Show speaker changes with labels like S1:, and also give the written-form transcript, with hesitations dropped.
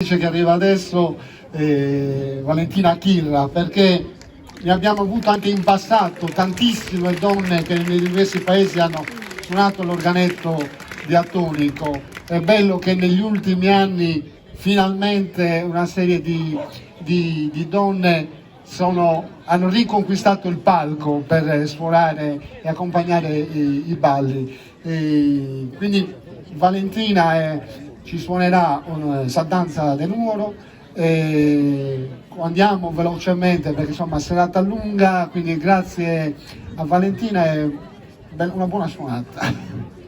S1: Che arriva adesso Valentina Chirra, perché ne abbiamo avuto anche in passato tantissime donne che nei diversi paesi hanno suonato l'organetto diatonico. È bello che negli ultimi anni finalmente una serie di donne hanno riconquistato il palco per suonare e accompagnare i balli. Quindi Valentina ci suonerà questa danza del numero. Andiamo velocemente perché insomma serata lunga, quindi grazie a Valentina e una buona suonata.